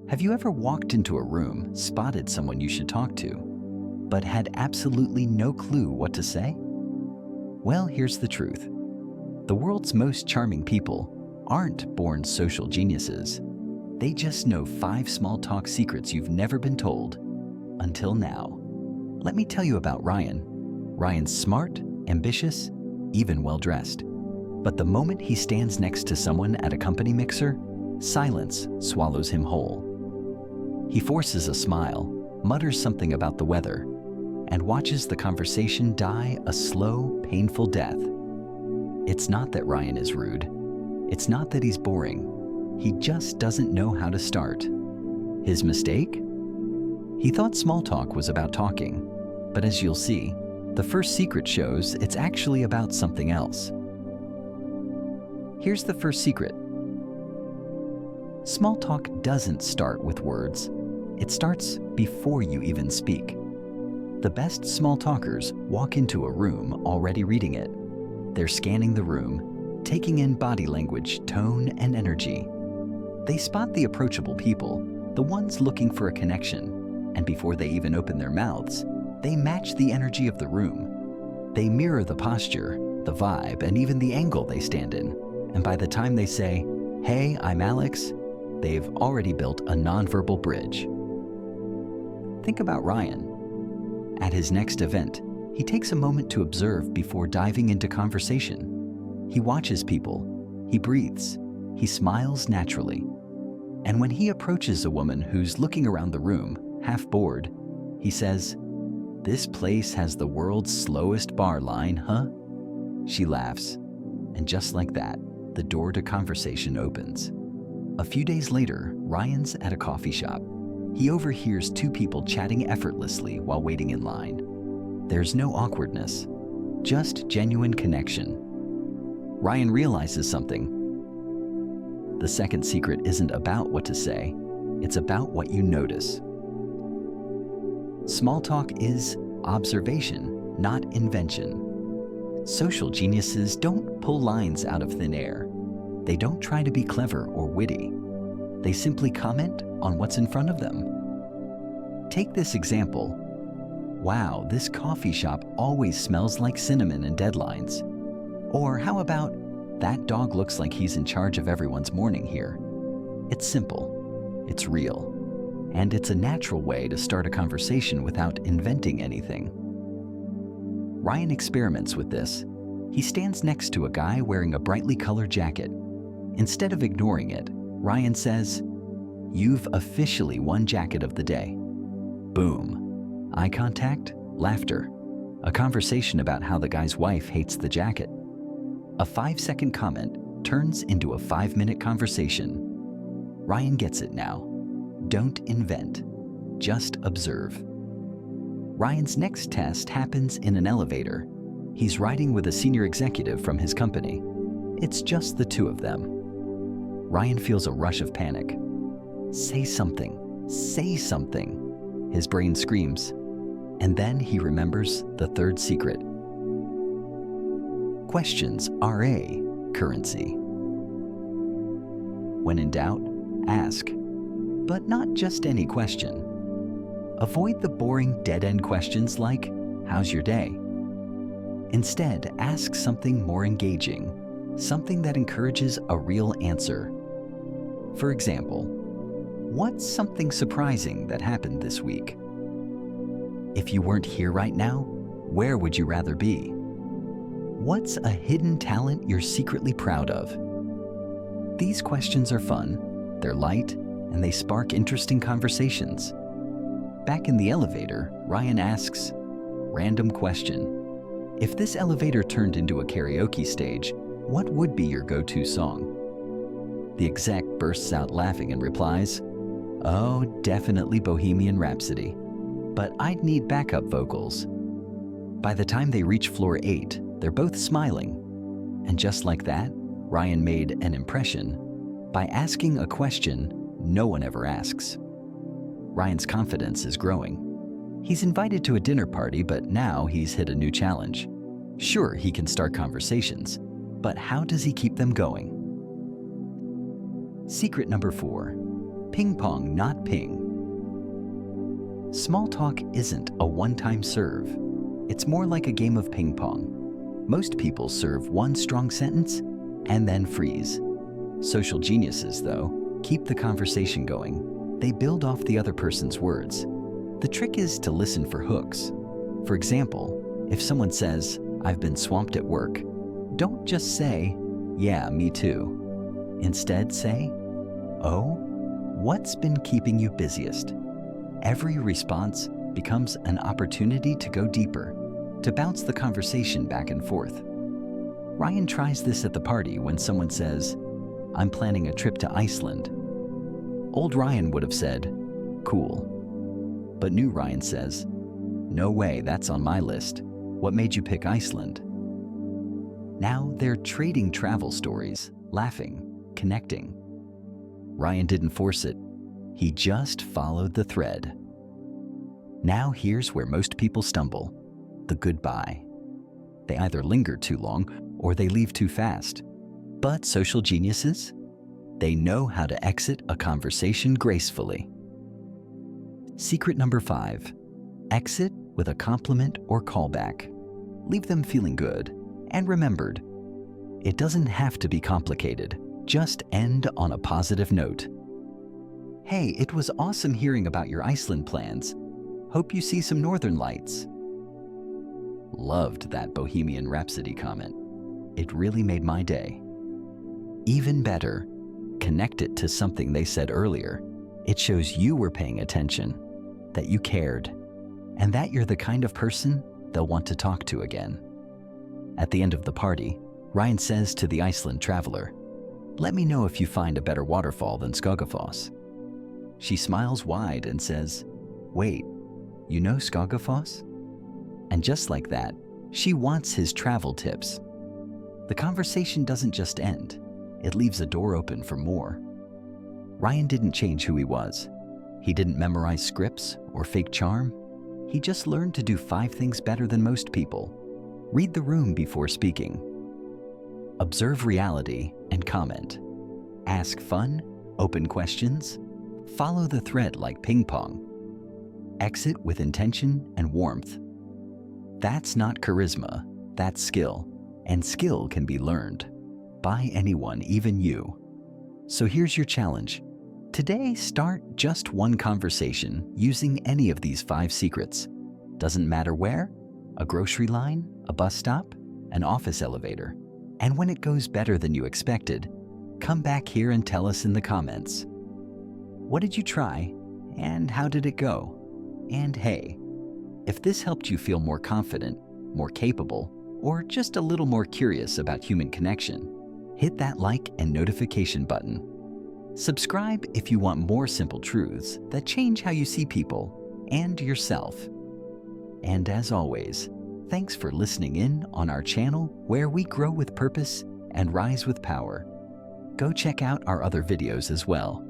Have you ever walked into a room, spotted someone you should talk to, but had absolutely no clue what to say? Well, here's the truth. The world's most charming people aren't born social geniuses. They just know 5 small talk secrets you've never been told until now. Let me tell you about Ryan. Ryan's smart, ambitious, even well-dressed. But the moment he stands next to someone at a company mixer, silence swallows him whole. He forces a smile, mutters something about the weather, and watches the conversation die a slow, painful death. It's not that Ryan is rude. It's not that he's boring. He just doesn't know how to start. His mistake? He thought small talk was about talking, but as you'll see, the first secret shows it's actually about something else. Here's the first secret. Small talk doesn't start with words. It starts before you even speak. The best small talkers walk into a room already reading it. They're scanning the room, taking in body language, tone, and energy. They spot the approachable people, the ones looking for a connection, and before they even open their mouths, they match the energy of the room. They mirror the posture, the vibe, and even the angle they stand in. And by the time they say, "Hey, I'm Alex," they've already built a nonverbal bridge. Think about Ryan. At his next event, he takes a moment to observe before diving into conversation. He watches people, he breathes, he smiles naturally. And when he approaches a woman who's looking around the room, half bored, he says, "This place has the world's slowest bar line, huh?" She laughs, and just like that, the door to conversation opens. A few days later, Ryan's at a coffee shop. He overhears 2 people chatting effortlessly while waiting in line. There's no awkwardness, just genuine connection. Ryan realizes something. The second secret isn't about what to say, it's about what you notice. Small talk is observation, not invention. Social geniuses don't pull lines out of thin air. They don't try to be clever or witty. They simply comment on what's in front of them. Take this example. "Wow, this coffee shop always smells like cinnamon and deadlines." Or how about, "That dog looks like he's in charge of everyone's morning here." It's simple, it's real, and it's a natural way to start a conversation without inventing anything. Ryan experiments with this. He stands next to a guy wearing a brightly colored jacket. Instead of ignoring it, Ryan says, "You've officially won jacket of the day." Boom. Eye contact, laughter. A conversation about how the guy's wife hates the jacket. A 5-second comment turns into a 5-minute conversation. Ryan gets it now. Don't invent, just observe. Ryan's next test happens in an elevator. He's riding with a senior executive from his company. It's just the 2 of them. Ryan feels a rush of panic. "Say something, say something," his brain screams. And then he remembers the third secret. Questions are a currency. When in doubt, ask. But not just any question. Avoid the boring dead-end questions like, "How's your day?" Instead, ask something more engaging, something that encourages a real answer. For example, what's something surprising that happened this week? If you weren't here right now, where would you rather be? What's a hidden talent you're secretly proud of? These questions are fun, they're light, and they spark interesting conversations. Back in the elevator, Ryan asks, random question. If this elevator turned into a karaoke stage, what would be your go-to song? The exec bursts out laughing and replies, "Oh, definitely Bohemian Rhapsody. But I'd need backup vocals." By the time they reach floor 8, they're both smiling. And just like that, Ryan made an impression by asking a question no one ever asks. Ryan's confidence is growing. He's invited to a dinner party, but now he's hit a new challenge. Sure, he can start conversations, but how does he keep them going? Secret number 4, Ping-pong, not ping. Small talk isn't a one-time serve. It's more like a game of ping-pong. Most people serve one strong sentence and then freeze. Social geniuses, though, keep the conversation going. They build off the other person's words. The trick is to listen for hooks. For example, if someone says, "I've been swamped at work," don't just say, "Yeah, me too." Instead say, "Oh, what's been keeping you busiest?" Every response becomes an opportunity to go deeper, to bounce the conversation back and forth. Ryan tries this at the party when someone says, "I'm planning a trip to Iceland." Old Ryan would have said, "Cool." But new Ryan says, "No way, that's on my list. What made you pick Iceland?" Now they're trading travel stories, laughing, connecting. Ryan didn't force it. He just followed the thread. Now here's where most people stumble: the goodbye. They either linger too long or they leave too fast. But social geniuses? They know how to exit a conversation gracefully. Secret number 5. Exit with a compliment or callback. Leave them feeling good and remembered. It doesn't have to be complicated. Just end on a positive note. "Hey, it was awesome hearing about your Iceland plans. Hope you see some northern lights." Loved that Bohemian Rhapsody comment. It really made my day. Even better, connect it to something they said earlier. It shows you were paying attention, that you cared, and that you're the kind of person they'll want to talk to again. At the end of the party, Ryan says to the Iceland traveler, "Let me know if you find a better waterfall than Skogafoss." She smiles wide and says, "Wait, you know Skogafoss?" And just like that, she wants his travel tips. The conversation doesn't just end, it leaves a door open for more. Ryan didn't change who he was. He didn't memorize scripts or fake charm. He just learned to do 5 things better than most people. Read the room before speaking. Observe reality and comment. Ask fun, open questions. Follow the thread like ping-pong. Exit with intention and warmth. That's not charisma, that's skill. And skill can be learned by anyone, even you. So here's your challenge. Today, start just one conversation using any of these 5 secrets. Doesn't matter where, a grocery line, a bus stop, an office elevator. And when it goes better than you expected, come back here and tell us in the comments. What did you try, and how did it go? And hey, if this helped you feel more confident, more capable, or just a little more curious about human connection, hit that like and notification button. Subscribe if you want more simple truths that change how you see people and yourself. And as always, thanks for listening in on our channel where we grow with purpose and rise with power. Go check out our other videos as well.